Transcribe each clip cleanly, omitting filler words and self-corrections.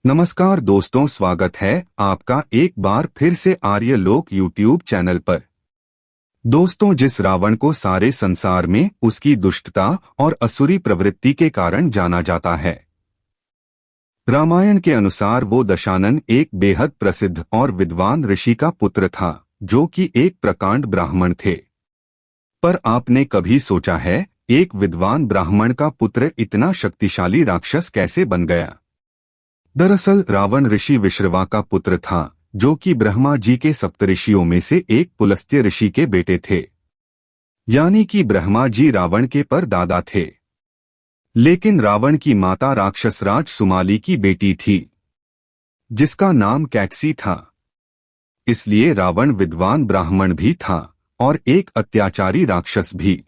नमस्कार दोस्तों, स्वागत है आपका एक बार फिर से आर्य लोक यूट्यूब चैनल पर। दोस्तों, जिस रावण को सारे संसार में उसकी दुष्टता और असुरी प्रवृत्ति के कारण जाना जाता है, रामायण के अनुसार वो दशानन एक बेहद प्रसिद्ध और विद्वान ऋषि का पुत्र था, जो कि एक प्रकांड ब्राह्मण थे। पर आपने कभी सोचा है, एक विद्वान ब्राह्मण का पुत्र इतना शक्तिशाली राक्षस कैसे बन गया? दरअसल रावण ऋषि विश्रवा का पुत्र था, जो कि ब्रह्मा जी के सप्तऋषियों में से एक पुलस्त्य ऋषि के बेटे थे। यानी कि ब्रह्मा जी रावण के परदादा थे। लेकिन रावण की माता राक्षसराज सुमाली की बेटी थी, जिसका नाम कैकसी था। इसलिए रावण विद्वान ब्राह्मण भी था और एक अत्याचारी राक्षस भी।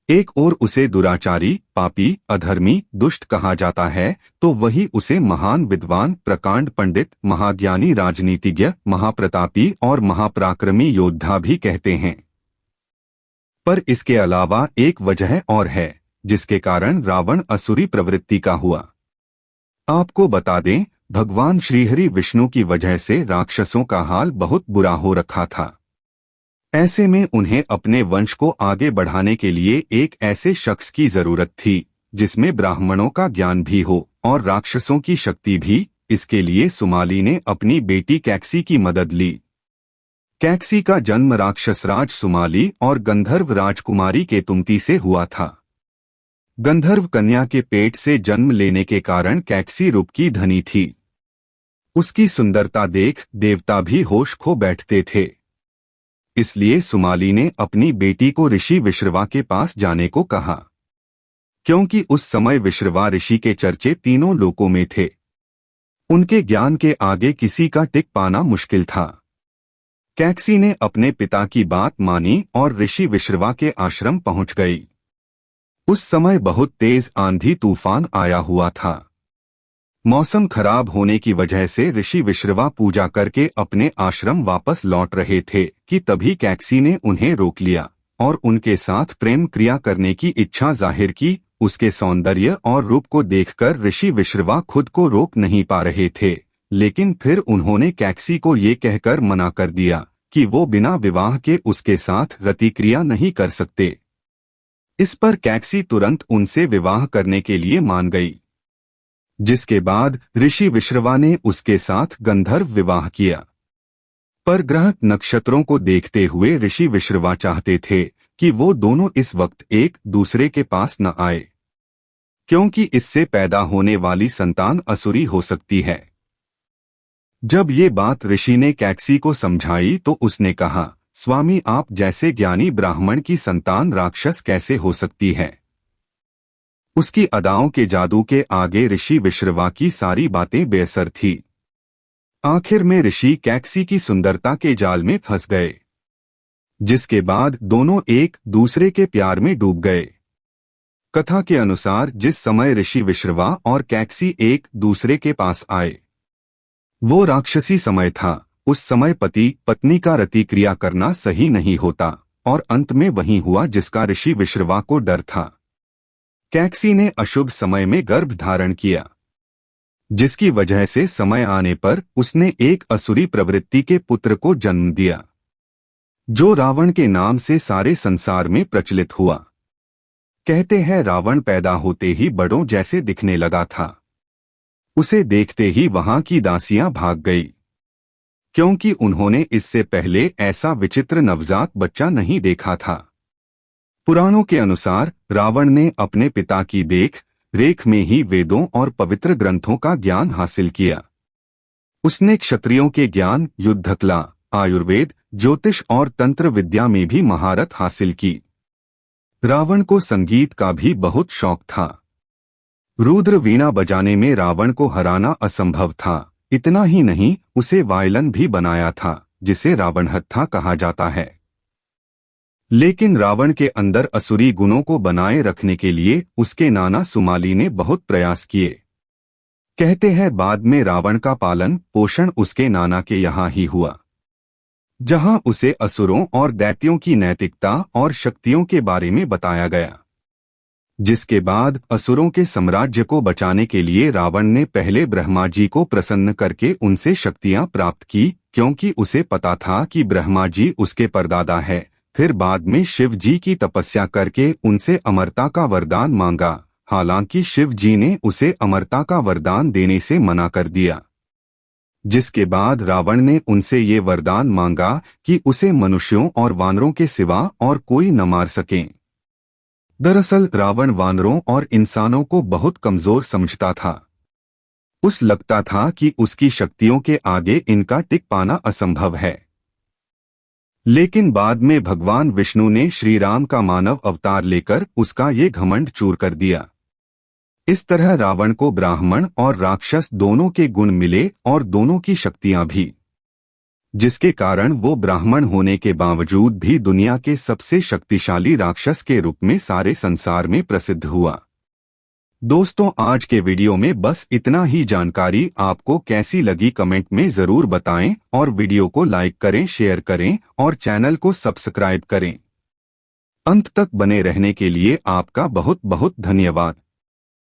एक ओर उसे दुराचारी, पापी, अधर्मी, दुष्ट कहा जाता है, तो वही उसे महान विद्वान, प्रकांड पंडित, महाज्ञानी, राजनीतिज्ञ, महाप्रतापी और महापराक्रमी योद्धा भी कहते हैं। पर इसके अलावा एक वजह और है, जिसके कारण रावण असुरी प्रवृत्ति का हुआ। आपको बता दें, भगवान श्रीहरि विष्णु की वजह से राक्षसों का हाल बहुत बुरा हो रखा था। ऐसे में उन्हें अपने वंश को आगे बढ़ाने के लिए एक ऐसे शख्स की जरूरत थी, जिसमें ब्राह्मणों का ज्ञान भी हो और राक्षसों की शक्ति भी। इसके लिए सुमाली ने अपनी बेटी कैकसी की मदद ली। कैकसी का जन्म राक्षसराज सुमाली और गंधर्व राजकुमारी केतुमती से हुआ था। गंधर्व कन्या के पेट से जन्म लेने के कारण कैकसी रूप की धनी थी। उसकी सुंदरता देख देवता भी होश खो बैठते थे। इसलिए सुमाली ने अपनी बेटी को ऋषि विश्रवा के पास जाने को कहा, क्योंकि उस समय विश्रवा ऋषि के चर्चे तीनों लोकों में थे। उनके ज्ञान के आगे किसी का टिक पाना मुश्किल था। कैकसी ने अपने पिता की बात मानी और ऋषि विश्रवा के आश्रम पहुंच गई। उस समय बहुत तेज आंधी तूफान आया हुआ था। मौसम खराब होने की वजह से ऋषि विश्रवा पूजा करके अपने आश्रम वापस लौट रहे थे कि तभी कैकसी ने उन्हें रोक लिया और उनके साथ प्रेम क्रिया करने की इच्छा जाहिर की। उसके सौंदर्य और रूप को देखकर ऋषि विश्रवा खुद को रोक नहीं पा रहे थे, लेकिन फिर उन्होंने कैकसी को ये कहकर मना कर दिया कि वो बिना विवाह के उसके साथ रति क्रिया नहीं कर सकते। इस पर कैकसी तुरंत उनसे विवाह करने के लिए मान गई, जिसके बाद ऋषि विश्रवा ने उसके साथ गंधर्व विवाह किया। पर ग्रह नक्षत्रों को देखते हुए ऋषि विश्रवा चाहते थे कि वो दोनों इस वक्त एक दूसरे के पास न आए, क्योंकि इससे पैदा होने वाली संतान असुरी हो सकती है। जब ये बात ऋषि ने कैकसी को समझाई तो उसने कहा, स्वामी, आप जैसे ज्ञानी ब्राह्मण की संतान राक्षस कैसे हो सकती है? उसकी अदाओं के जादू के आगे ऋषि विश्रवा की सारी बातें बेअसर थी। आखिर में ऋषि कैकसी की सुंदरता के जाल में फंस गए, जिसके बाद दोनों एक दूसरे के प्यार में डूब गए। कथा के अनुसार जिस समय ऋषि विश्रवा और कैकसी एक दूसरे के पास आए, वो राक्षसी समय था। उस समय पति पत्नी का रति क्रिया करना सही नहीं होता और अंत में वही हुआ जिसका ऋषि विश्रवा को डर था। कैकसी ने अशुभ समय में गर्भ धारण किया, जिसकी वजह से समय आने पर उसने एक असुरी प्रवृत्ति के पुत्र को जन्म दिया, जो रावण के नाम से सारे संसार में प्रचलित हुआ। कहते हैं रावण पैदा होते ही बड़ों जैसे दिखने लगा था। उसे देखते ही वहां की दासियां भाग गई, क्योंकि उन्होंने इससे पहले ऐसा विचित्र नवजात बच्चा नहीं देखा था। पुराणों के अनुसार रावण ने अपने पिता की देख रेख में ही वेदों और पवित्र ग्रंथों का ज्ञान हासिल किया। उसने क्षत्रियों के ज्ञान, युद्धकला, आयुर्वेद, ज्योतिष और तंत्र विद्या में भी महारत हासिल की। रावण को संगीत का भी बहुत शौक था। रुद्र वीणा बजाने में रावण को हराना असंभव था। इतना ही नहीं, उसे वायलन भी बनाया था, जिसे रावणहत्था कहा जाता है। लेकिन रावण के अंदर असुरी गुणों को बनाए रखने के लिए उसके नाना सुमाली ने बहुत प्रयास किए। कहते हैं बाद में रावण का पालन पोषण उसके नाना के यहाँ ही हुआ, जहां उसे असुरों और दैत्यों की नैतिकता और शक्तियों के बारे में बताया गया। जिसके बाद असुरों के साम्राज्य को बचाने के लिए रावण ने पहले ब्रह्मा जी को प्रसन्न करके उनसे शक्तियां प्राप्त की, क्योंकि उसे पता था कि ब्रह्मा जी उसके परदादा है। फिर बाद में शिव जी की तपस्या करके उनसे अमरता का वरदान मांगा। हालांकि शिव जी ने उसे अमरता का वरदान देने से मना कर दिया, जिसके बाद रावण ने उनसे ये वरदान मांगा कि उसे मनुष्यों और वानरों के सिवा और कोई न मार सके। दरअसल रावण वानरों और इंसानों को बहुत कमजोर समझता था। उस लगता था कि उसकी शक्तियों के आगे इनका टिक पाना असंभव है। लेकिन बाद में भगवान विष्णु ने श्री राम का मानव अवतार लेकर उसका ये घमंड चूर कर दिया। इस तरह रावण को ब्राह्मण और राक्षस दोनों के गुण मिले और दोनों की शक्तियां भी, जिसके कारण वो ब्राह्मण होने के बावजूद भी दुनिया के सबसे शक्तिशाली राक्षस के रूप में सारे संसार में प्रसिद्ध हुआ। दोस्तों, आज के वीडियो में बस इतना ही। जानकारी आपको कैसी लगी कमेंट में जरूर बताएं और वीडियो को लाइक करें, शेयर करें और चैनल को सब्सक्राइब करें। अंत तक बने रहने के लिए आपका बहुत बहुत धन्यवाद।